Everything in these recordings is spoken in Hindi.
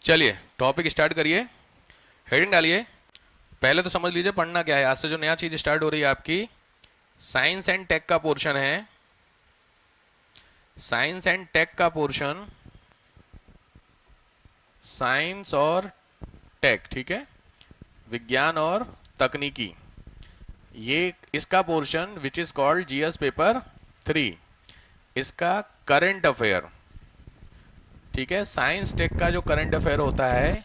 चलिए टॉपिक स्टार्ट करिए, हेडिंग डालिए। पहले तो समझ लीजिए पढ़ना क्या है। आज से जो नया चीज स्टार्ट हो रही है आपकी साइंस एंड टेक का पोर्शन है। साइंस एंड टेक का पोर्शन, साइंस और टेक, ठीक है, विज्ञान और तकनीकी, ये इसका portion which is called GS paper 3, इसका करंट अफेयर, ठीक है। साइंस टेक का जो करंट अफेयर होता है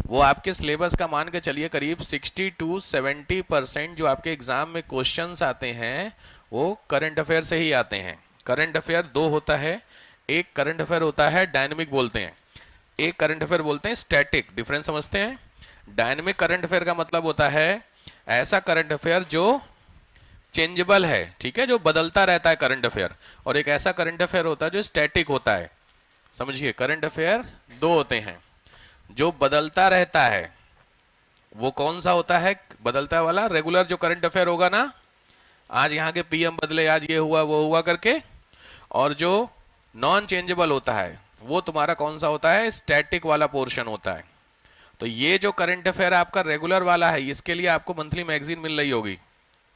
वो आपके सिलेबस का मान के चलिए करीब 60 to 70% जो आपके एग्जाम में क्वेश्चंस आते हैं वो करंट अफेयर से ही आते हैं। करंट अफेयर दो होता है, एक करंट अफेयर होता है डायनेमिक बोलते हैं, एक करंट अफेयर बोलते हैं स्टैटिक। डिफरेंस समझते हैं? डायनेमिक करंट अफेयर का मतलब होता है ऐसा करंट अफेयर जो चेंजेबल है, ठीक है, जो बदलता रहता है करंट अफेयर। और एक ऐसा करंट अफेयर होता है जो स्टैटिक होता है। समझिए, करंट अफेयर दो होते हैं। जो बदलता रहता है वो कौन सा होता है? बदलता वाला रेगुलर जो करंट अफेयर होगा ना, आज यहाँ के पीएम बदले, आज ये हुआ वो हुआ करके। और जो नॉन चेंजेबल होता है वो तुम्हारा कौन सा होता है? स्टैटिक वाला पोर्शन होता है। तो ये जो करंट अफेयर आपका रेगुलर वाला है, इसके लिए आपको मंथली मैगजीन मिल रही होगी,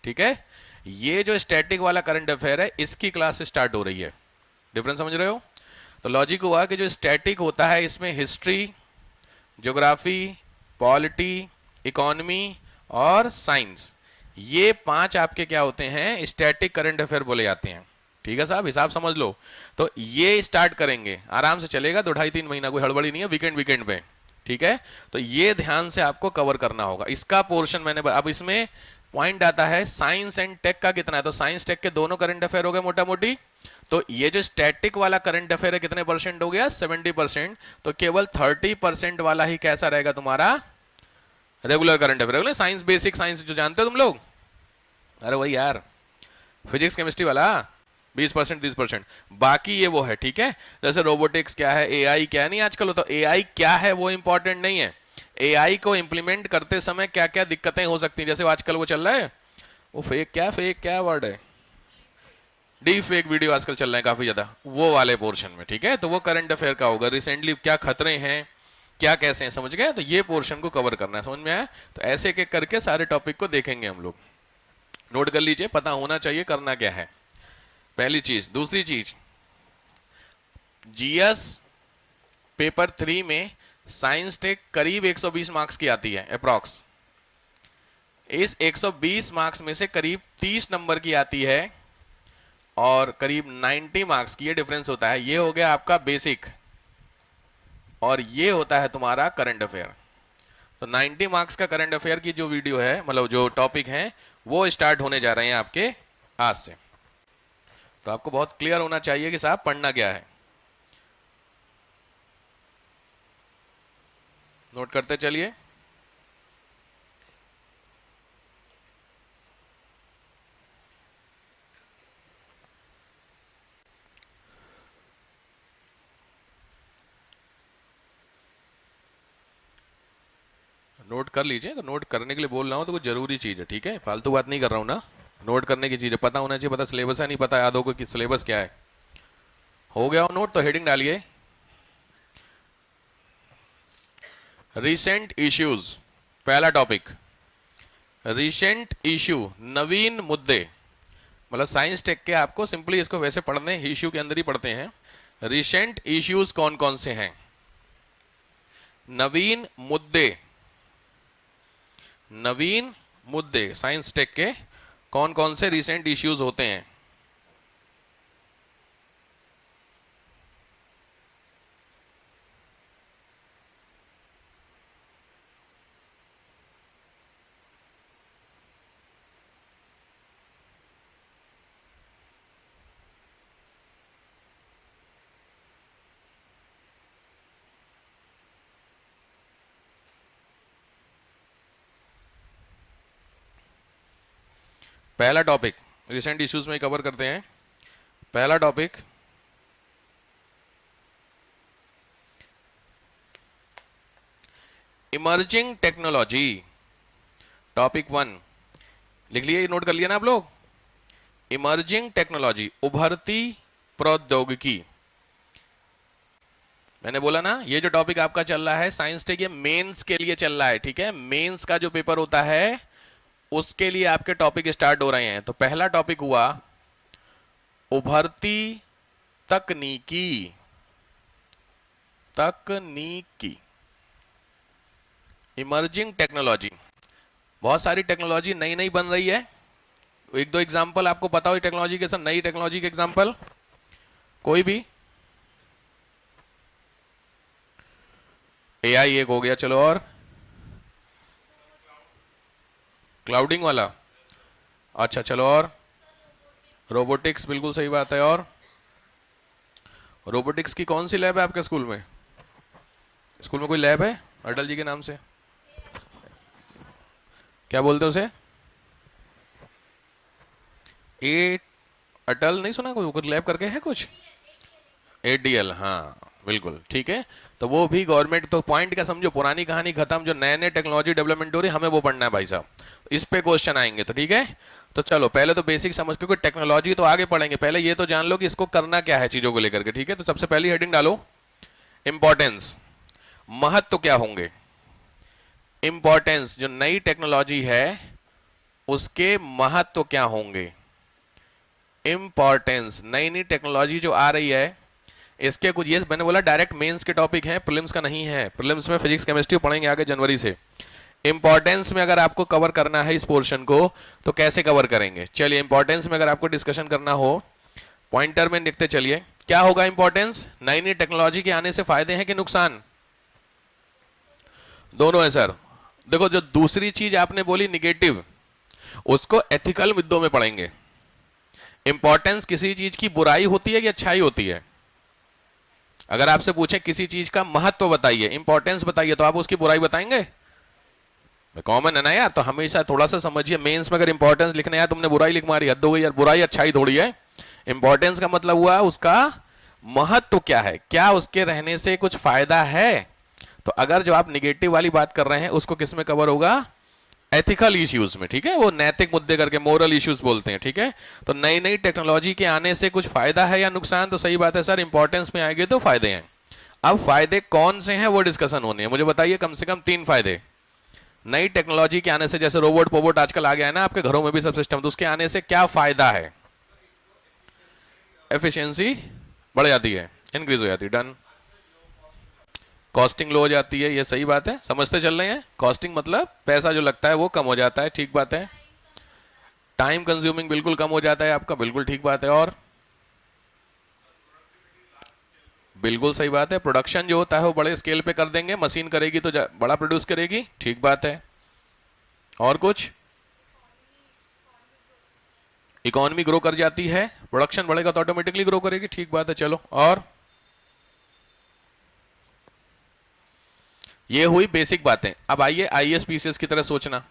ठीक है। ये जो स्टैटिक वाला करंट अफेयर है इसकी क्लास स्टार्ट हो रही है। डिफरेंस समझ रहे हो? तो लॉजिक हुआ कि जो स्टैटिक होता है इसमें हिस्ट्री, ज्योग्राफी, पॉलिटी, इकोनॉमी और साइंस, ये पांच आपके क्या होते हैं? स्टैटिक करंट अफेयर बोले जाते हैं। ठीक है साहब, हिसाब समझ लो। तो ये स्टार्ट करेंगे, आराम से चलेगा 2-2.5-3 महीना, कोई हड़बड़ी नहीं है, वीकेंड पे, ठीक है। तो ये ध्यान से आपको कवर करना होगा इसका पोर्शन। मैंने अब इसमें पॉइंट आता है साइंस एंड टेक का कितना है, तो साइंस टेक के दोनों करंट अफेयर हो गए मोटा मोटी। तो ये जो स्टैटिक वाला करंट अफेयर है कितने परसेंट हो गया? 70%। तो केवल 30% वाला ही कैसा रहेगा तुम्हारा? Regular current affair. Science, basic science जो जानते हो तुम लोग, अरे वही यार, फिजिक्स केमिस्ट्री वाला 20%, 30%। बाकी ये वो है, ठीक है। जैसे रोबोटिक्स क्या है, एआई क्या है, नहीं आजकल होता, एआई क्या है वो इंपॉर्टेंट नहीं है। एआई को इंप्लीमेंट करते समय क्या क्या दिक्कतें हो सकती हैं, जैसे आजकल वो चल रहा है, वो फेक क्या वर्ड है, डी फेक वीडियो आजकल चल रहे हैं काफी ज्यादा, वो वाले पोर्शन में, ठीक है। तो वो करंट अफेयर का होगा, रिसेंटली क्या खतरे हैं, क्या कैसे हैं, समझ गए? तो ये पोर्शन को कवर करना है, समझ में आया? तो ऐसे एक एक करके सारे टॉपिक को देखेंगे हम लोग। नोट कर लीजिए, पता होना चाहिए करना क्या है, पहली चीज। दूसरी चीज, जीएस पेपर 3 में साइंस टेक करीब 120 मार्क्स की आती है अप्रॉक्स। इस 120 मार्क्स में से करीब 30 नंबर की आती है और करीब 90 मार्क्स की, ये डिफरेंस होता है। ये हो गया आपका बेसिक और ये होता है तुम्हारा करंट अफेयर। तो 90 मार्क्स का करंट अफेयर की जो वीडियो है, मतलब जो टॉपिक है, वो स्टार्ट होने जा रहे हैं आपके आज से। तो आपको बहुत क्लियर होना चाहिए कि साहब पढ़ना क्या है। नोट करते चलिए। नोट कर लीजिए, तो नोट करने के लिए बोल रहा हूं तो कुछ जरूरी चीज है, ठीक है, फालतू बात नहीं कर रहा हूं ना। नोट करने की चीज है, पता होना चाहिए, पता सिलेबस है, नहीं पता याद होगा कि सिलेबस क्या है। हो गया हो नोट? तो हेडिंग डालिए, रिसेंट इश्यूज। पहला टॉपिक रिसेंट इश्यू, नवीन मुद्दे। मतलब साइंस टेक के आपको सिंपली इसको वैसे पढ़ने, इश्यू के अंदर ही पढ़ते हैं। रिसेंट इश्यूज कौन कौन से हैं? नवीन मुद्दे, नवीन मुद्दे साइंस टेक के कौन कौन से रिसेंट इश्यूज होते हैं? पहला टॉपिक रिसेंट इश्यूज में कवर करते हैं। पहला टॉपिक इमर्जिंग टेक्नोलॉजी। टॉपिक 1 लिख लिए, नोट कर लिया ना आप लोग? इमर्जिंग टेक्नोलॉजी, उभरती प्रौद्योगिकी। मैंने बोला ना, ये जो टॉपिक आपका चल रहा है साइंस टेक, ये मेंस के लिए चल रहा है, ठीक है। मेंस का जो पेपर होता है उसके लिए आपके टॉपिक स्टार्ट हो रहे हैं। तो पहला टॉपिक हुआ उभरती तकनीकी, तकनीकी, इमर्जिंग टेक्नोलॉजी। बहुत सारी टेक्नोलॉजी नई नई बन रही है। एक दो एग्जांपल आपको पता हो टेक्नोलॉजी के, सब नई टेक्नोलॉजी के एग्जांपल कोई भी। एआई एक हो गया, चलो और क्लाउडिंग वाला, अच्छा चलो और रोबोटिक्स, बिल्कुल सही बात है। और रोबोटिक्स की कौन सी लैब है आपके स्कूल में? स्कूल में कोई लैब है अटल जी के नाम से? क्या बोलते हैं उसे? ए अटल नहीं सुना? कोई लैब करके है कुछ? एडीएल, हाँ बिल्कुल ठीक है। तो वो भी गवर्नमेंट, तो पॉइंट क्या समझो, पुरानी कहानी खत्म, जो नए नए टेक्नोलॉजी डेवलपमेंट हो रही है हमें वो पढ़ना है भाई साहब, इस पे क्वेश्चन आएंगे तो ठीक है। तो चलो पहले तो बेसिक समझ, क्योंकि टेक्नोलॉजी तो आगे पढ़ेंगे, पहले ये तो जान लो कि इसको करना क्या है चीजों को लेकर के, ठीक है। तो सबसे पहली हेडिंग डालो इंपॉर्टेंस, महत्व क्या होंगे। इंपॉर्टेंस, जो नई टेक्नोलॉजी है उसके महत्व क्या होंगे। इंपॉर्टेंस, नई नई टेक्नोलॉजी जो आ रही है इसके कुछ, ये मैंने बोला डायरेक्ट मेंस के टॉपिक हैं, प्रीलिम्स का नहीं है। प्रीलिम्स में फिजिक्स केमिस्ट्री पढ़ेंगे आगे जनवरी से। इंपॉर्टेंस में अगर आपको कवर करना है इस पोर्शन को तो कैसे कवर करेंगे, चलिए इंपॉर्टेंस में अगर आपको डिस्कशन करना हो पॉइंटर में लिखते चलिए। क्या होगा इंपॉर्टेंस, नई नई टेक्नोलॉजी के आने से फायदे हैं कि नुकसान? दोनों है सर। देखो जो दूसरी चीज आपने बोली निगेटिव, उसको एथिकल मुद्दों में पढ़ेंगे। इंपॉर्टेंस किसी चीज की बुराई होती है कि अच्छाई होती है? अगर आपसे पूछे किसी चीज का महत्व बताइए, इंपॉर्टेंस बताइए, तो आप उसकी बुराई बताएंगे? कॉमन है ना यार, तो हमेशा थोड़ा सा समझिए। मेंस में अगर इंपॉर्टेंस लिखने आया तुमने बुराई लिख मारी, हद हो गई यार, बुराई अच्छाई थोड़ी है। इंपॉर्टेंस का मतलब हुआ उसका महत्व क्या है, क्या उसके रहने से कुछ फायदा है। तो अगर जो आप निगेटिव वाली बात कर रहे हैं उसको किस में कवर होगा, एथिकल इश्यूज में, ठीक है। वो नैतिक मुद्दे करके मोरल इश्यूज बोलते हैं, ठीक है। तो नई नई टेक्नोलॉजी के आने से कुछ फायदा है या नुकसान, तो सही बात है सर, इंपॉर्टेंस में आएंगे तो फायदे हैं। अब फायदे कौन से हैं वो डिस्कशन होनी है, मुझे बताइए कम से कम 3 फायदे नई टेक्नोलॉजी के आने से। जैसे रोबोट पोबोट आजकल आ गया है ना आपके घरों में भी सब सिस्टम, तो उसके आने से क्या फायदा है? एफिशिएंसी बढ़ जाती है, इंक्रीज हो जाती है, डन। कॉस्टिंग लो हो जाती है, ये सही बात है, समझते चल रहे हैं। कॉस्टिंग मतलब पैसा जो लगता है वो कम हो जाता है, ठीक बात है। टाइम कंज्यूमिंग बिल्कुल कम हो जाता है आपका, बिल्कुल ठीक बात है। और बिल्कुल सही बात है, प्रोडक्शन जो होता है वो बड़े स्केल पे कर देंगे, मशीन करेगी तो बड़ा प्रोड्यूस करेगी, ठीक बात है। और कुछ, इकोनॉमी ग्रो कर जाती है, प्रोडक्शन बढ़ेगा तो ऑटोमेटिकली ग्रो करेगी, ठीक बात है। चलो और ये हुई बेसिक बातें। अब आइए आईएएस पीसीएस की तरह सोचना।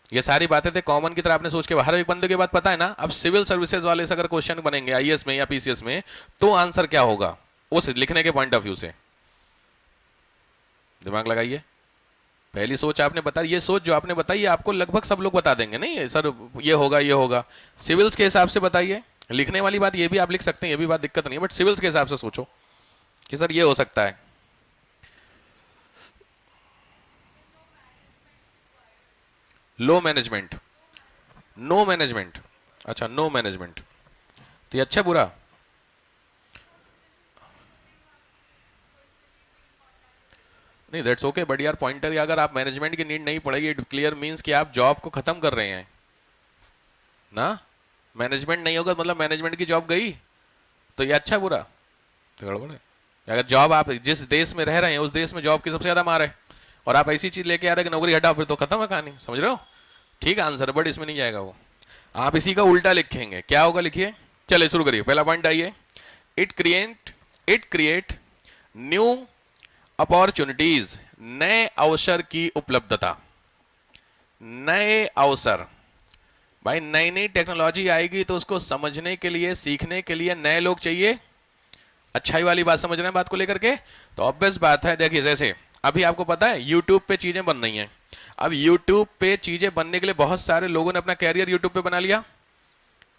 ये सारी बातें थे कॉमन की तरह आपने सोच के, हर एक बंदे के बाद पता है ना। अब सिविल सर्विसेज वाले से अगर क्वेश्चन बनेंगे आईएएस में या पीसीएस में, तो आंसर क्या होगा उस लिखने के पॉइंट ऑफ व्यू से, दिमाग लगाइए। पहली सोच आपने बताई, ये सोच जो आपने बताई आपको लगभग सब लोग बता देंगे, नहीं सर ये होगा ये होगा। सिविल्स के हिसाब से बताइए, लिखने वाली बात ये भी आप लिख सकते हैं, ये भी बात दिक्कत नहीं है, बट सिविल्स के हिसाब से सोचो कि सर ये हो सकता है। लो मैनेजमेंट, नो मैनेजमेंट, अच्छा नो मैनेजमेंट, तो ये अच्छा बुरा? नहीं दैट्स ओके, बट यार पॉइंटर, अगर आप मैनेजमेंट की नीड नहीं पड़ेगी, इट क्लियर मींस कि आप जॉब को खत्म कर रहे हैं ना। मैनेजमेंट नहीं होगा मतलब मैनेजमेंट की जॉब गई, तो ये अच्छा बुरा? तो गड़बड़ है। अगर जॉब आप जिस देश में रह रहे हैं उस देश में जॉब की सबसे ज्यादा मार है, और आप ऐसी चीज लेके आ रहे हैं कि नौकरी हटाओ, फिर तो खत्म है कहानी, समझ रहे हो? ठीक आंसर, बट इसमें नहीं जाएगा वो। आप इसी का उल्टा लिखेंगे, क्या होगा लिखिए। चलिए शुरू करिए, पहला पॉइंट आइए। इट क्रिएट न्यू अपॉर्चुनिटीज, नए अवसर की उपलब्धता। नए अवसर, भाई नई नई टेक्नोलॉजी आएगी तो उसको समझने के लिए, सीखने के लिए नए लोग चाहिए। अच्छाई वाली बात समझ रहे हैं बात को लेकर के? तो ऑब्वियस बात है, देखिए जैसे अभी आपको पता है यूट्यूब पे चीजें बन रही हैं। अब यूट्यूब पे चीजें बनने के लिए बहुत सारे लोगों ने अपना कैरियर यूट्यूब पे बना लिया,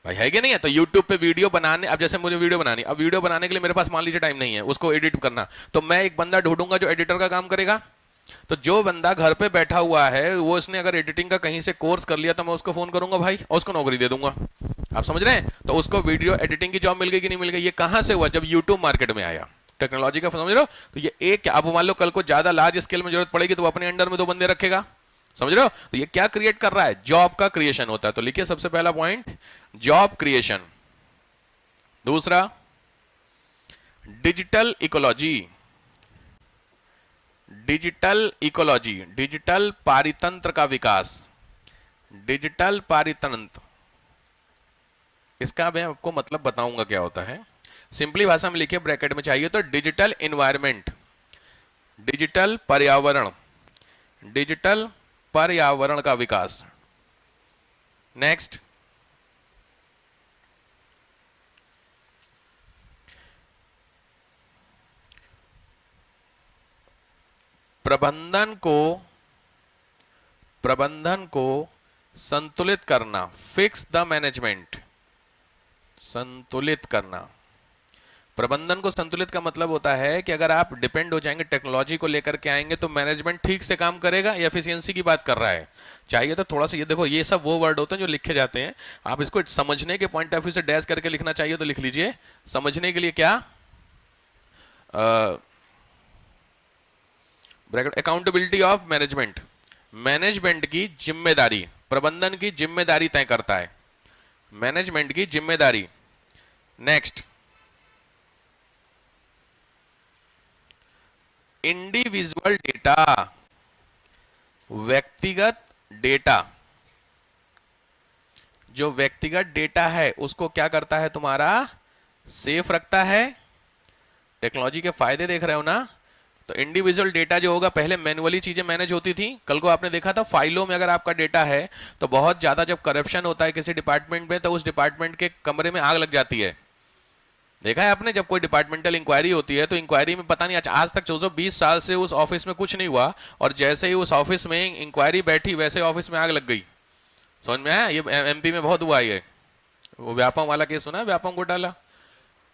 भाई है कि नहीं है? तो YouTube पे वीडियो बनाने, अब जैसे मुझे वीडियो बनानी, अब वीडियो बनाने के लिए मेरे पास मान लीजिए टाइम नहीं है उसको एडिट करना, तो मैं एक बंदा ढूंढूंगा जो एडिटर का काम करेगा। तो जो बंदा घर पे बैठा हुआ है वो, इसने अगर एडिटिंग का कहीं से कोर्स कर लिया तो मैं उसको फोन करूंगा भाई और उसको नौकरी दे दूंगा। आप समझ रहे हैं? तो उसको वीडियो एडिटिंग की जॉब मिल गई कि नहीं मिल गई? ये कहां से हुआ? जब यूट्यूब मार्केट में आया, टेक्नोलॉजी का, समझ रहे हो? तो ये एक, अब मान लो कल को ज्यादा लार्ज स्केल में जरूरत पड़ेगी तो वो अपने अंडर में 2 बंदे रखेगा। समझ रहे हो? तो ये क्या क्रिएट कर रहा है? जॉब का क्रिएशन होता है। तो लिखिए सबसे पहला पॉइंट, जॉब क्रिएशन। दूसरा, digital ecology. Digital ecology, digital पारितंत्र का विकास। डिजिटल पारितंत्र, इसका मैं आपको मतलब बताऊंगा क्या होता है। सिंपली भाषा में लिखिए, ब्रैकेट में चाहिए तो, डिजिटल एनवायरनमेंट, डिजिटल पर्यावरण, डिजिटल पर्यावरण का विकास। नेक्स्ट, प्रबंधन को संतुलित करना, फिक्स द मैनेजमेंट। संतुलित करना, प्रबंधन को संतुलित का मतलब होता है कि अगर आप डिपेंड हो जाएंगे, टेक्नोलॉजी को लेकर के आएंगे तो मैनेजमेंट ठीक से काम करेगा। एफिशिएंसी की बात कर रहा है। चाहिए तो थोड़ा सा ये देखो, ये सब वो वर्ड होते हैं जो लिखे जाते हैं, आप इसको समझने के पॉइंट ऑफ व्यू से डैश करके लिखना चाहिए तो लिख लीजिए। समझने के लिए क्या, bracket, accountability of management, management की जिम्मेदारी, प्रबंधन की जिम्मेदारी तय करता है, मैनेजमेंट की जिम्मेदारी। नेक्स्ट, इंडिविजुअल डेटा, व्यक्तिगत डेटा। जो व्यक्तिगत डेटा है उसको क्या करता है? तुम्हारा सेफ रखता है। टेक्नोलॉजी के फायदे देख रहे हो ना? तो इंडिविजुअल डेटा जो होगा, पहले मैन्युअली चीजें मैनेज होती थी। कल को आपने देखा था फाइलों में अगर आपका डेटा है तो बहुत ज्यादा जब करप्शन होता है किसी डिपार्टमेंट में तो उस डिपार्टमेंट के कमरे में आग लग जाती है। देखा है आपने? जब कोई डिपार्टमेंटल इंक्वायरी होती है तो इंक्वायरी में पता नहीं आज तक 420 साल से उस ऑफिस में कुछ नहीं हुआ, और जैसे ही उस ऑफिस में इंक्वायरी बैठी वैसे ऑफिस में आग लग गई। समझ में आया? ये एमपी में बहुत हुआ है। वो व्यापम वाला केस सुना है? व्यापम घोटाला।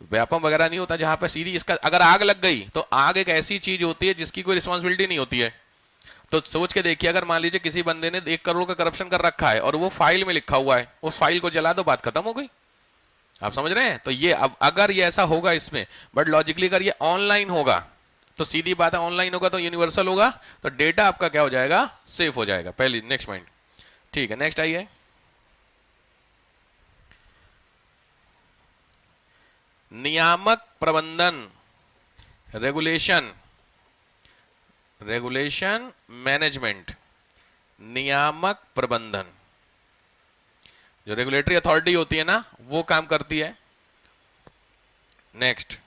व्यापम वगैरह नहीं होता जहां पर सीधी, इसका अगर आग लग गई तो आग एक ऐसी चीज होती है जिसकी कोई रिस्पॉन्सिबिलिटी नहीं होती है। तो सोच के देखिए, अगर मान लीजिए किसी बंदे ने 1 करोड़ का करप्शन कर रखा है और वो फाइल में लिखा हुआ है, उस फाइल को जला दो, बात खत्म हो गई। आप समझ रहे हैं? तो ये अब अगर ये ऐसा होगा इसमें, बट लॉजिकली अगर ये ऑनलाइन होगा तो सीधी बात है, ऑनलाइन होगा तो यूनिवर्सल होगा, तो डेटा आपका क्या हो जाएगा? सेफ हो जाएगा। पहली, नेक्स्ट पॉइंट। ठीक है, नेक्स्ट आइए, नियामक प्रबंधन, रेगुलेशन, रेगुलेशन मैनेजमेंट, नियामक प्रबंधन। जो रेगुलेटरी अथॉरिटी होती है ना, वो काम करती है। Next,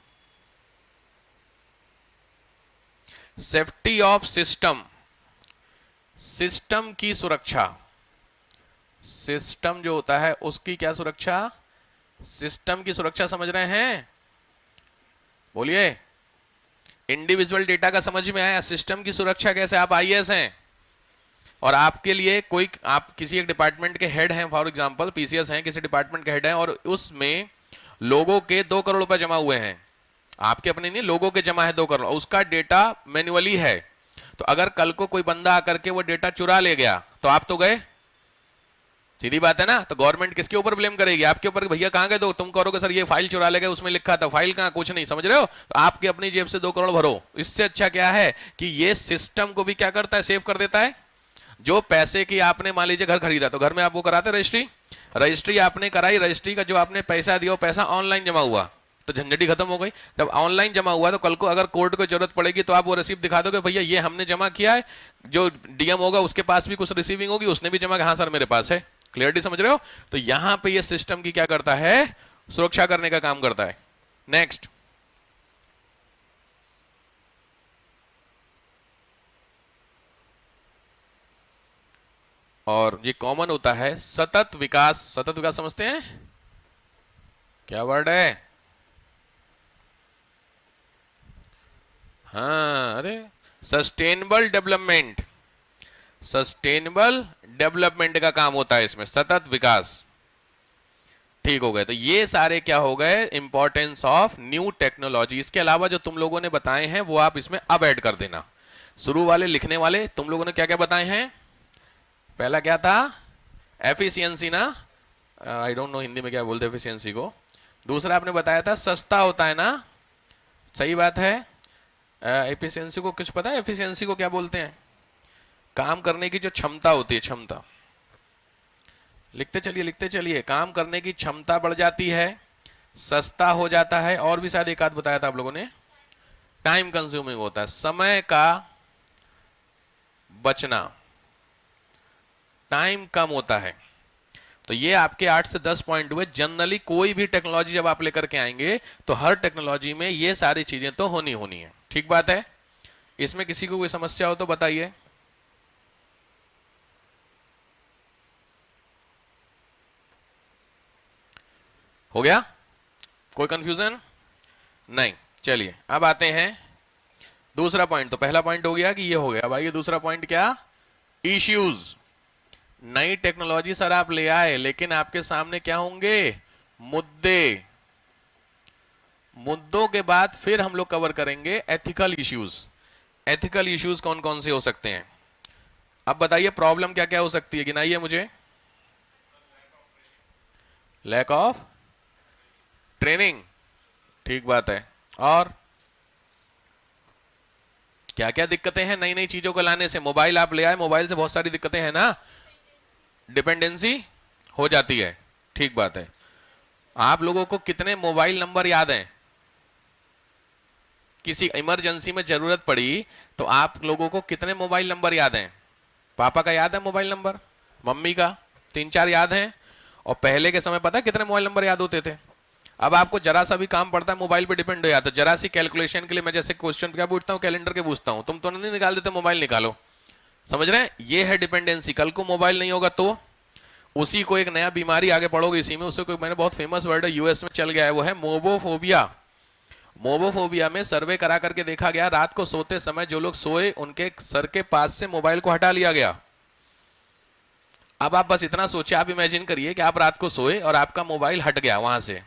safety of system, system की सुरक्षा। सिस्टम जो होता है उसकी क्या सुरक्षा? सिस्टम की सुरक्षा समझ रहे हैं? बोलिए। इंडिविजुअल डेटा का समझ में आया? सिस्टम की सुरक्षा कैसे? आप आईएएस हैं और आपके लिए कोई, आप किसी एक डिपार्टमेंट के हेड हैं, फॉर एग्जांपल पीसीएस हैं, किसी डिपार्टमेंट के हेड हैं, और उसमें लोगों के 2 करोड़ रुपए जमा हुए हैं। आपके अपने नहीं, लोगों के जमा है 2 करोड़, उसका डेटा मैन्युअली है। तो अगर कल को कोई बंदा आकर के वो डेटा चुरा ले गया तो आप तो गए। सीधी बात है ना? तो गवर्नमेंट किसके ऊपर ब्लेम करेगी? आपके ऊपर। भैया कहां गए? तो तुम करोगे सर ये फाइल चुरा ले गए, उसमें लिखा था, फाइल कहां? कुछ नहीं। समझ रहे हो? तो आपके अपनी जेब से 2 करोड़ भरो। इससे अच्छा क्या है कि ये सिस्टम को भी क्या करता है? सेव कर देता है। जो पैसे की आपने मान लीजिए घर खरीदा, तो घर में आप वो कराते रजिस्ट्री, रजिस्ट्री आपने कराई, रजिस्ट्री का जो आपने पैसा दिया वो पैसा ऑनलाइन जमा हुआ, तो झंझटी खत्म हो गई। जब ऑनलाइन जमा हुआ तो कल को अगर कोर्ट को जरूरत पड़ेगी तो आप वो रिसीप्ट दिखा दोगे, भैया ये हमने जमा किया है। जो डीएम होगा उसके पास भी कुछ रिसीविंग होगी, उसने भी जमा किया, हाँ सर मेरे पास है। क्लियरिटी समझ रहे हो? तो यहां पे ये सिस्टम की क्या करता है? सुरक्षा करने का काम करता है। नेक्स्ट, और ये कॉमन होता है, सतत विकास। सतत विकास समझते हैं क्या वर्ड है? हाँ, अरे सस्टेनेबल डेवलपमेंट, सस्टेनेबल डेवलपमेंट का काम होता है इसमें, सतत विकास। ठीक हो गए। तो ये सारे क्या हो गए, इंपॉर्टेंस ऑफ न्यू टेक्नोलॉजी। इसके अलावा जो तुम लोगों ने बताए हैं वो आप इसमें अब ऐड कर देना। शुरू वाले लिखने वाले तुम लोगों ने क्या क्या बताए हैं? पहला क्या था? एफिशिएंसी ना, आई डोंट नो हिंदी में क्या बोलते हैं एफिशिएंसी को। दूसरा आपने बताया था सस्ता होता है ना, सही बात है। एफिशिएंसी को कुछ पता है? एफिशिएंसी को क्या बोलते हैं? काम करने की जो क्षमता होती है, क्षमता। लिखते चलिए लिखते चलिए। काम करने की क्षमता बढ़ जाती है, सस्ता हो जाता है, और भी शायद एक आध बताया था आप लोगों ने। टाइम कंज्यूमिंग होता है, समय का बचना, टाइम कम होता है। तो ये आपके 8 से 10 पॉइंट हुए। जनरली कोई भी टेक्नोलॉजी जब आप लेकर के आएंगे तो हर टेक्नोलॉजी में ये सारी चीजें तो होनी होनी है। ठीक बात है। इसमें किसी को कोई समस्या हो तो बताइए। हो गया? कोई कंफ्यूजन नहीं? चलिए अब आते हैं दूसरा पॉइंट। तो पहला पॉइंट हो गया कि ये हो गया। अब आइए दूसरा पॉइंट, क्या? इश्यूज। नई टेक्नोलॉजी सर आप ले आए, लेकिन आपके सामने क्या होंगे? मुद्दे। मुद्दों के बाद फिर हम लोग कवर करेंगे एथिकल इश्यूज। एथिकल इश्यूज कौन कौन से हो सकते हैं? अब बताइए प्रॉब्लम क्या क्या हो सकती है, गिनाइए मुझे। लैक ऑफ ट्रेनिंग, ठीक बात है। और क्या क्या दिक्कतें हैं नई नई चीजों को लाने से? मोबाइल आप ले आए, मोबाइल से बहुत सारी दिक्कतें हैं ना, डिपेंडेंसी हो जाती है। ठीक बात है। आप लोगों को कितने मोबाइल नंबर याद हैं? किसी इमरजेंसी में जरूरत पड़ी तो आप लोगों को कितने मोबाइल नंबर याद हैं? पापा का याद है मोबाइल नंबर, मम्मी का 3-4 याद हैं। और पहले के समय पता है कितने मोबाइल नंबर याद होते थे? अब आपको जरा सा भी काम पड़ता है मोबाइल पे डिपेंड हो जाता है। जरा सी कैलकुलेशन के लिए मैं जैसे क्वेश्चन क्या पूछता हूँ, कैलेंडर के पूछता हूँ, तुम तो नहीं निकाल देते, मोबाइल निकालो। समझ रहे हैं? ये है डिपेंडेंसी। कल को मोबाइल नहीं होगा तो उसी को एक नया बीमारी आगे पढ़ोगे इसी में, उससे कोई, मैंने बहुत फेमस वर्ड है, यूएस में चल गया है, वो है मोबोफोबिया। मोबोफोबिया में सर्वे करा करके देखा गया, रात को सोते समय जो लोग सोए उनके सर के पास से मोबाइल को हटा लिया गया। अब आप बस इतना सोचिए, आप इमेजिन करिए कि आप रात को सोए और आपका मोबाइल हट गया वहां से।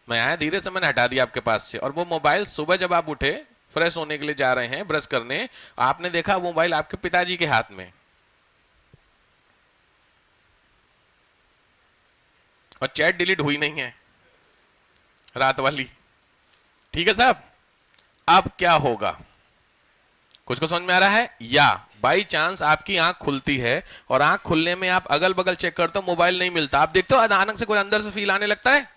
मैं आया धीरे से, मैंने हटा दिया आपके पास से, और वो मोबाइल सुबह जब आप उठे फ्रेश होने के लिए जा रहे हैं, ब्रश करने, आपने देखा वो मोबाइल आपके पिताजी के हाथ में, और चैट डिलीट हुई नहीं है रात वाली। ठीक है साहब? अब क्या होगा? कुछ को समझ में आ रहा है? या बाई चांस आपकी आंख खुलती है और आंख खुलने में आप अगल बगल चेक करते हो, मोबाइल नहीं मिलता, आप देखते हो अचानक से कोई अंदर से फील आने लगता है।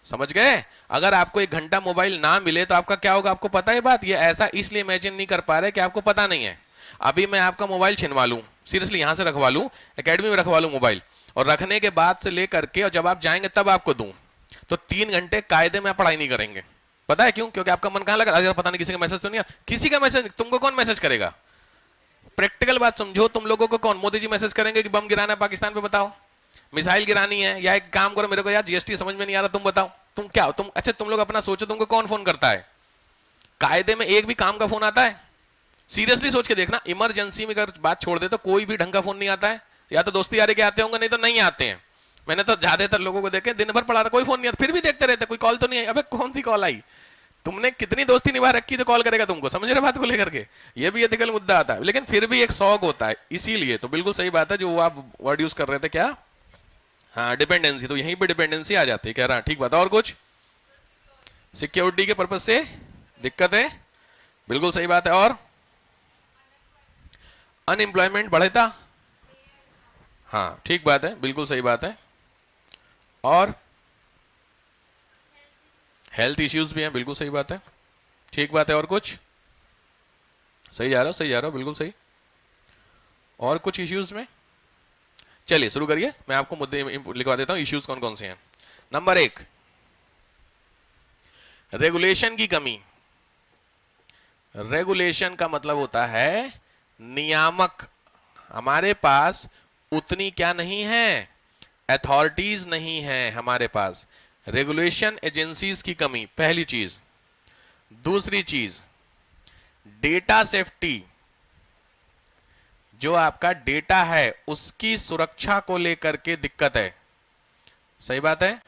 समझ गए? अगर आपको 1 घंटा मोबाइल ना मिले तो आपका क्या होगा? आपको पता है बात? ये ऐसा इसलिए इमेजिन नहीं कर पा रहे कि आपको पता नहीं है। अभी मैं आपका मोबाइल छिनवा लूं, सीरियसली यहां से रखवा लूं, एकेडमी में रखवा लूं मोबाइल, और रखने के बाद से लेकर के और जब आप जाएंगे तब आपको दूं, तो 3 घंटे कायदे में आप पढ़ाई नहीं करेंगे। पता है क्यों? क्योंकि आपका मन कहां लगा? अगर पता नहीं किसी का मैसेज तो नहीं है, किसी का मैसेज, तुमको कौन मैसेज करेगा? प्रैक्टिकल बात समझो, तुम लोगों को कौन, मोदी जी मैसेज करेंगे कि बम गिराना है पाकिस्तान पे? बताओ। मिसाइल गिरानी है, या एक काम करो, मेरे को यार जीएसटी समझ में नहीं आ रहा, तुम बताओ। तुम क्या, तुम अच्छा, तुम लोग अपना सोचो, तुमको कौन फोन करता है? कायदे में एक भी काम का फोन आता है? सीरियसली सोच के देखना, इमरजेंसी में अगर बात छोड़ दे तो कोई भी ढंग का फोन नहीं आता है। या तो दोस्ती यारी के आते होंगे, नहीं तो नहीं आते हैं। मैंने तो ज्यादातर लोगों को देखे दिन भर पढ़ा रहा, कोई फोन नहीं आता, फिर भी देखते रहते कोई कॉल तो नहीं आई। अबे कौन सी कॉल आई? तुमने कितनी दोस्ती निभा रखी तो कॉल करेगा तुमको? समझ रहे बात को लेकर के? ये भी एथिकल मुद्दा आता है, लेकिन फिर भी एक शौक होता है। इसीलिए तो बिल्कुल सही बात है जो आप वर्ड यूज कर रहे थे, क्या? हाँ, डिपेंडेंसी। तो यहीं पे डिपेंडेंसी आ जाती है, कह रहा ठीक बात है। और कुछ? सिक्योरिटी के पर्पज से दिक्कत है, बिल्कुल सही बात है। और अनएम्प्लॉयमेंट बढ़ता, हाँ ठीक बात है, बिल्कुल सही बात है। और हेल्थ इश्यूज भी हैं, बिल्कुल सही बात है, ठीक बात है। और कुछ? सही जा रहा हो, सही जा रहा हो, बिल्कुल सही। और कुछ इश्यूज में? चलिए शुरू करिए, मैं आपको मुद्दे लिखवा देता हूं इश्यूज कौन कौन से हैं। नंबर 1, रेगुलेशन की कमी। रेगुलेशन का मतलब होता है नियामक। हमारे पास उतनी क्या नहीं है? अथॉरिटीज नहीं है हमारे पास। रेगुलेशन एजेंसीज की कमी, पहली चीज। दूसरी चीज, डेटा सेफ्टी। जो आपका डेटा है उसकी सुरक्षा को लेकर के दिक्कत है। सही बात है।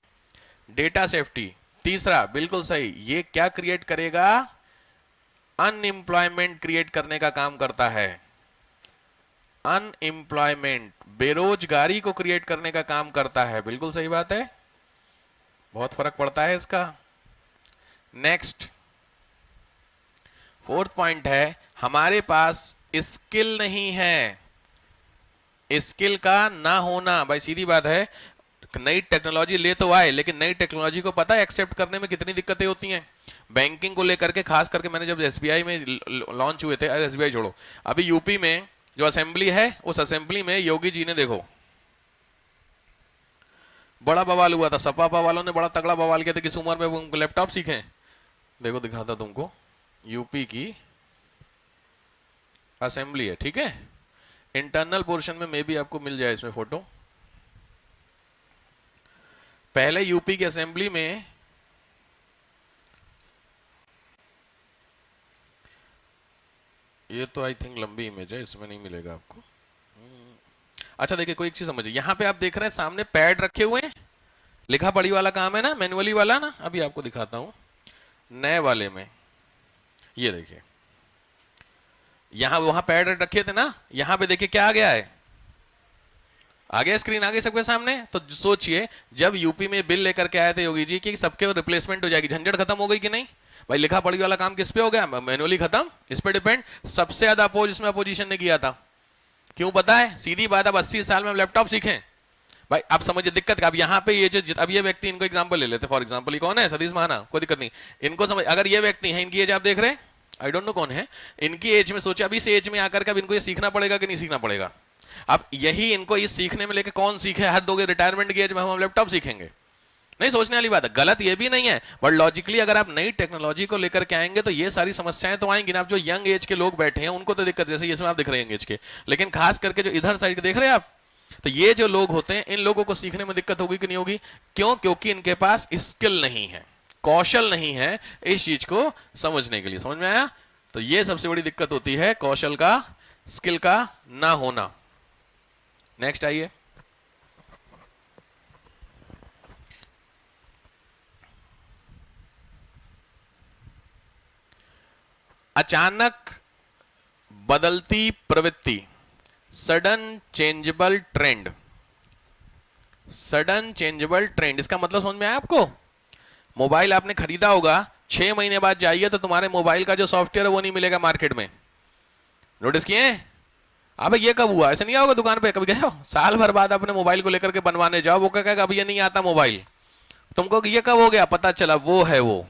डेटा सेफ्टी तीसरा, बिल्कुल सही। ये क्या क्रिएट करेगा? अनएम्प्लॉयमेंट क्रिएट करने का काम करता है। अनएम्प्लॉयमेंट, बेरोजगारी को क्रिएट करने का काम करता है। बिल्कुल सही बात है, बहुत फर्क पड़ता है इसका। नेक्स्ट, फोर्थ पॉइंट है, हमारे पास स्किल नहीं है। स्किल का ना होना, भाई सीधी बात है, नई टेक्नोलॉजी ले तो आए, लेकिन नई टेक्नोलॉजी को पता है एक्सेप्ट करने में कितनी दिक्कतें होती हैं। बैंकिंग को लेकर के, खास करके मैंने जब एसबीआई में लॉन्च हुए थे, अरे एसबीआई छोड़ो, अभी यूपी में जो असेंबली है, उस असेंबली में योगी जी ने देखो बड़ा बवाल हुआ था। सपा वालों ने बड़ा तगड़ा बवाल किया था, किस उम्र में वो लैपटॉप सीखे। देखो दिखाता तुमको, यूपी की असेंबली है, ठीक है। इंटरनल पोर्शन में मे भी आपको मिल जाए इसमें फोटो। पहले यूपी की असेंबली में ये तो आई थिंक लंबी इमेज है, इसमें नहीं मिलेगा आपको। अच्छा देखिए, कोई एक चीज समझिए, यहां पे आप देख रहे हैं सामने पैड रखे हुए हैं, लिखा पढ़ी वाला काम है ना, मैनुअली वाला ना। अभी आपको दिखाता हूं नए वाले में, ये देखिए यहां वहां पैड रखे थे ना, यहां पे देखिए क्या आ गया है, आ गया स्क्रीन आ गई सबके सामने। तो सोचिए, जब यूपी में बिल लेकर के आए थे योगी जी कि सबके रिप्लेसमेंट हो जाएगी, झंझट खत्म हो गई कि नहीं? भाई लिखा पढ़ी वाला काम किस पे हो गया? मैनुअली खत्म। इस पे डिपेंड सबसे ज्यादा अपोज इसमें अपोजिशन ने किया था। क्यों पता है? सीधी बात, अब 80 साल में हम लैपटॉप सीखें। भाई आप समझिए दिक्कत का। अब यहाँ पे ये जो, अब ये व्यक्ति, इनको एग्जांपल ले लेते, फॉर एग्जांपल ये कौन है? सतीश महाना, कोई दिक्कत नहीं। इनको समझ, अगर ये व्यक्ति है, इनकी एज आप देख रहे हैं, आई डोंट नो कौन है, इनकी एज में सोचे, अभी इस एज में आकर के अब इनको ये सीखना पड़ेगा कि नहीं सीखना पड़ेगा? अब यही इनको इस सीखने में लेके कौन सीखे? हद दोगे रिटायरमेंट की एज में हम लैपटॉप सीखेंगे? नहीं, सोचने वाली बात है। गलत ये भी नहीं है, बट लॉजिकली अगर आप नई टेक्नोलॉजी को लेकर के आएंगे तो ये सारी समस्याएं तो आएंगी ना। आप जो यंग एज के लोग बैठे हैं उनको तो दिक्कत, जैसे इसमें आप दिख रहे हैं यंग एज के, लेकिन खास करके जो इधर साइड के देख रहे हैं आप, तो ये जो लोग होते हैं, इन लोगों को सीखने में दिक्कत होगी कि नहीं होगी? क्यों? क्योंकि इनके पास स्किल नहीं है, कौशल नहीं है इस चीज को समझने के लिए। समझ में आया? तो ये सबसे बड़ी दिक्कत होती है, कौशल का, स्किल का ना होना। नेक्स्ट आइए, अचानक बदलती प्रवृत्ति, sudden changeable trend. Sudden changeable trend, इसका मतलब समझ में आया आपको? मोबाइल आपने खरीदा होगा, 6 महीने बाद जाइए तो तुम्हारे मोबाइल का जो सॉफ्टवेयर है वो नहीं मिलेगा मार्केट में। नोटिस किए? अब ये कब हुआ? ऐसा नहीं होगा दुकान पे कभी गए हो, साल भर बाद अपने मोबाइल को लेकर के बनवाने जाओ, वो कहेगा अब ये नहीं आता मोबाइल। तुमको ये कब हो गया? पता चला वो है वो।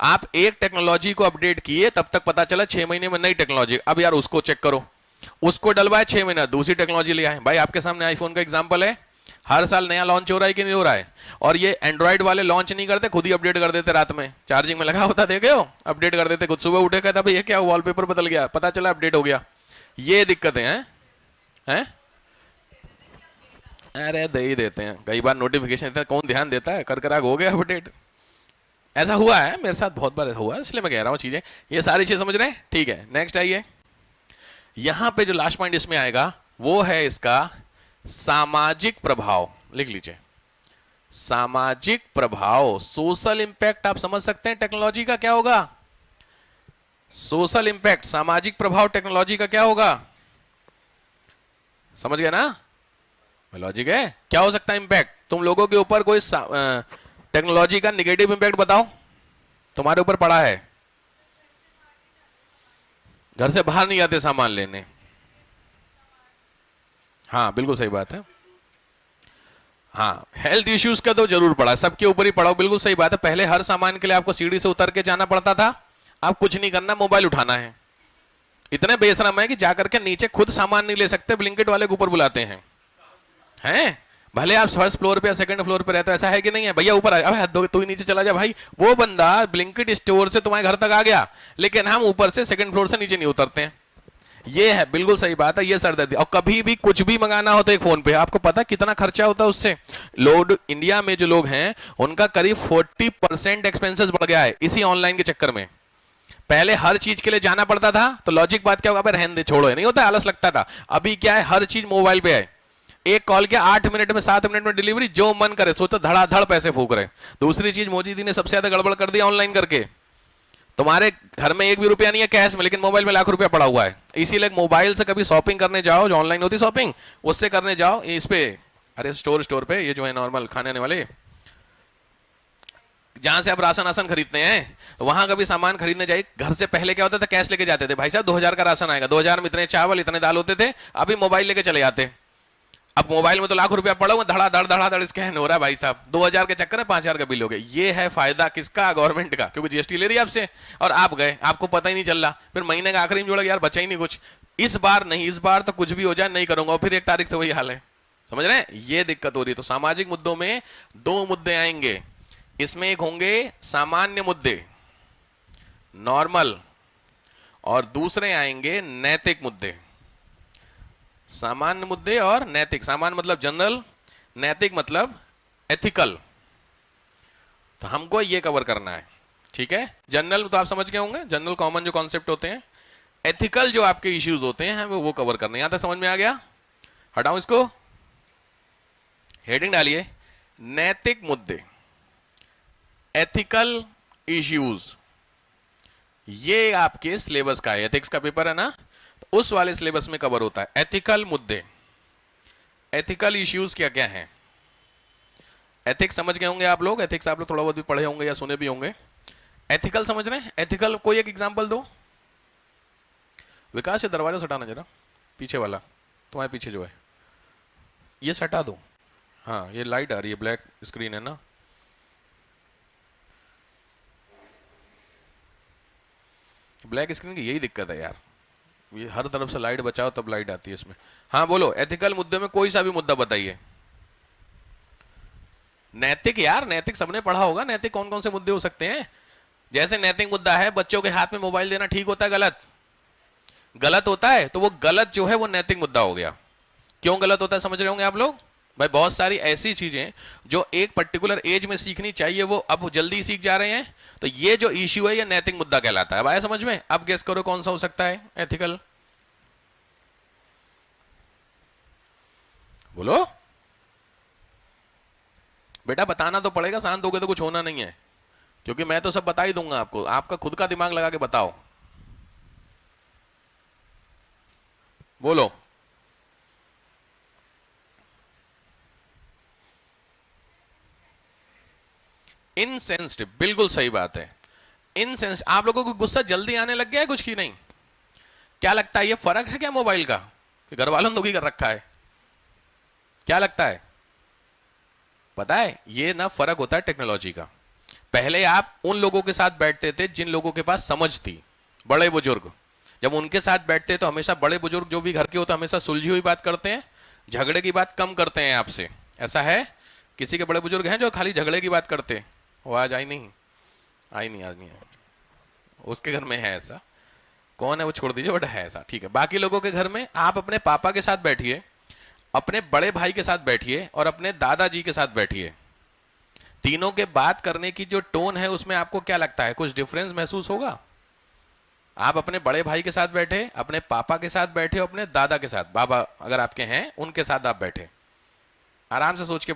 आप एक टेक्नोलॉजी को अपडेट किए, तब तक पता चला 6 महीने में नई टेक्नोलॉजी। अब यार उसको चेक करो, उसको डलवाए 6 महीना, दूसरी टेक्नोलॉजी ले आए। भाई आपके सामने आईफोन का एग्जांपल है, हर साल नया लॉन्च हो रहा है कि नहीं हो रहा है? और ये एंड्रॉइड वाले लॉन्च नहीं करते, खुद ही अपडेट कर देते, रात में चार्जिंग में लगा होता, देखे हो, अपडेट कर देते खुद। सुबह उठे कहता भाई ये क्या वॉलपेपर बदल गया, पता चला अपडेट हो गया। ये दिक्कतें हैं। अरे दे ही देते हैं, कई बार नोटिफिकेशन देते हैं, कौन ध्यान देता है, कर करा हो गया अपडेट। ऐसा हुआ है मेरे साथ, बहुत बार हुआ है, इसलिए मैं कह रहा हूँ चीजें, ये सारी चीज समझ रहे हैं? ठीक है, नेक्स्ट आइए। यहां पे जो लास्ट पॉइंट इसमें आएगा वो है इसका सामाजिक प्रभाव। लिख लीजिए, सामाजिक प्रभाव, सोशल इंपैक्ट। आप समझ सकते हैं टेक्नोलॉजी का क्या होगा? सोशल इंपैक्ट, सामाजिक प्रभाव टेक्नोलॉजी का क्या होगा? समझ गए ना? लॉजिक है। क्या हो सकता है इंपैक्ट तुम लोगों के ऊपर? कोई टेक्नोलॉजी का निगेटिव इंपैक्ट बताओ तुम्हारे ऊपर पड़ा है। घर से बाहर नहीं आते सामान लेने। हाँ बिल्कुल सही बात है। हाँ, हेल्थ इश्यूज का तो जरूर पड़ा, सबके ऊपर ही पड़ा, बिल्कुल सही बात है। पहले हर सामान के लिए आपको सीढ़ी से उतर के जाना पड़ता था, अब कुछ नहीं करना, मोबाइल उठाना है। इतने बेशरम है कि जाकर के नीचे खुद सामान नहीं ले सकते, ब्लिंकिट वाले को ऊपर बुलाते हैं। हैं? भले आप फर्स्ट फ्लोर पे या सेकंड फ्लोर पे रहते हो, ऐसा है कि नहीं है? भैया ऊपर आ, अबे तू ही नीचे चला जा भाई। वो बंदा ब्लिंकिट स्टोर से तुम्हारे घर तक आ गया, लेकिन हम ऊपर से सेकंड फ्लोर से नीचे नहीं उतरते हैं। ये है, बिल्कुल सही बात है, ये सरदर्दी। और कभी भी कुछ भी मंगाना होता है एक फोन पे, आपको पता कितना खर्चा होता है उससे? लोग इंडिया में जो लोग हैं उनका करीब 40% एक्सपेंसेस बढ़ गया है इसी ऑनलाइन के चक्कर में। पहले हर चीज के लिए जाना पड़ता था, तो लॉजिक बात क्या होगा, रहने दे, छोड़ो, नहीं होता, आलस लगता था। अभी क्या है, हर चीज मोबाइल पे है। एक कॉल किया 8 मिनट में 7 मिनट में डिलीवरी, जो मन करे सोचो धड़ाधड़ पैसे फूक रहे। दूसरी चीज मोदी जी ने सबसे ज्यादा गड़बड़ कर दिया ऑनलाइन करके, तुम्हारे घर में एक भी रुपया नहीं है कैश में, लेकिन मोबाइल में लाख रुपया पड़ा हुआ है। इसीलिए मोबाइल से कभी शॉपिंग करने जाओ, जो ऑनलाइन होती शॉपिंग उससे करने जाओ, इस पे अरे स्टोर पे ये जो है नॉर्मल खाने आने वाले, जहां से आप राशन आसन खरीदते हैं, वहां कभी सामान खरीदने जाए, घर से पहले क्या होता था कैश लेके जाते थे, भाई साहब 2000 का राशन आएगा, 2000 में इतने चावल इतने दाल होते थे, अभी मोबाइल लेके चले जाते। अब मोबाइल में तो लाख रुपया पड़ा हुआ, धड़ाधड़ स्कैन हो रहा है भाई साहब, 2000 के चक्कर में 5000 का बिल हो गया। ये है फायदा किसका? गवर्नमेंट का, क्योंकि जीएसटी ले रही है आपसे और आप गए, आपको पता ही नहीं चल रहा, फिर महीने का आखिरी में जोड़ा यार बचा ही नहीं कुछ। इस बार नहीं, इस बार तो कुछ भी हो जाए नहीं करूंगा, और फिर 1 तारीख से वही हाल है, समझ रहे हैं? ये दिक्कत हो रही है। तो सामाजिक मुद्दों में 2 मुद्दे आएंगे, इसमें एक होंगे सामान्य मुद्दे नॉर्मल, और दूसरे आएंगे नैतिक मुद्दे। सामान्य मुद्दे और नैतिक, सामान्य मतलब जनरल, नैतिक मतलब एथिकल। तो हमको ये कवर करना है, ठीक है? जनरल तो आप समझ गए होंगे, जनरल कॉमन जो कॉन्सेप्ट होते हैं। एथिकल जो आपके इश्यूज होते हैं हमें वो कवर करने। यहां तक समझ में आ गया? हटाऊं इसको, हेडिंग डालिए नैतिक मुद्दे, एथिकल इश्यूज। ये आपके सिलेबस का है, एथिक्स का पेपर है ना, तो उस वाले सिलेबस में कवर होता है एथिकल मुद्दे। एथिकल इश्यूज क्या क्या हैं? एथिक्स समझ गए होंगे आप लोग, एथिक्स आप लोग थोड़ा बहुत भी पढ़े होंगे या सुने भी होंगे। एथिकल समझ रहे हैं? एथिकल कोई एक एग्जांपल दो। विकास, ये दरवाजा सटाना जरा, पीछे वाला, तुम्हारे पीछे जो है ये सटा दो। हाँ, ये लाइट आ रही है, ब्लैक स्क्रीन है ना। ब्लैक स्क्रीन की यही दिक्कत है यार, ये हर तरफ से लाइट बचाओ तब लाइट आती है इसमें। हाँ बोलो, एथिकल मुद्दे में कोई सा भी मुद्दा बताइए। नैतिक, यार नैतिक सबने पढ़ा होगा, नैतिक कौन कौन से मुद्दे हो सकते हैं? जैसे नैतिक मुद्दा है बच्चों के हाथ में मोबाइल देना, ठीक होता है गलत? गलत होता है, तो वो गलत जो है वो नैतिक मुद्दा हो गया। क्यों गलत होता है समझ रहे होंगे आप लोग? भाई बहुत सारी ऐसी चीजें जो एक पर्टिकुलर एज में सीखनी चाहिए वो अब जल्दी सीख जा रहे हैं, तो ये जो इश्यू है ये नैतिक मुद्दा कहलाता है। अब आया समझ में? अब गेस करो कौन सा हो सकता है एथिकल? बोलो बेटा, बताना तो पड़ेगा, शांत हो गए तो कुछ होना नहीं है, क्योंकि मैं तो सब बता ही दूंगा आपको, आपका खुद का दिमाग लगा के बताओ। बोलो। इनसेंसिटिव, बिल्कुल सही बात है। इनसेंसिटिव, आप लोगों को गुस्सा जल्दी आने लग गया है कुछ की नहीं? क्या लगता है ये फर्क है क्या मोबाइल का, घर वालों ने दुखी कर रखा है? क्या लगता है? पता है ये ना फर्क होता है टेक्नोलॉजी का। पहले आप उन लोगों के साथ बैठते थे जिन लोगों के पास समझ थी, बड़े बुजुर्ग, जब उनके साथ बैठते तो हमेशा बड़े बुजुर्ग जो भी घर के होते हैं हमेशा सुलझी हुई बात करते हैं, झगड़े की बात कम करते हैं आपसे। ऐसा है? किसी के बड़े बुजुर्ग हैं जो खाली झगड़े की बात करते? वो आज आई नहीं, आई नहीं, आज नहीं है, उसके घर में है ऐसा। कौन है वो छोड़ दीजिए, बट है ऐसा, ठीक है। बाकी लोगों के घर में आप अपने पापा के साथ बैठिए, अपने बड़े भाई के साथ बैठिए और अपने दादाजी के साथ बैठिए, तीनों के बात करने की जो टोन है उसमें आपको क्या लगता है कुछ डिफरेंस महसूस होगा? आप अपने बड़े भाई के साथ बैठे, अपने पापा के साथ बैठे, अपने दादा के साथ, बाबा अगर आपके हैं उनके साथ आप बैठे, आराम से सोच के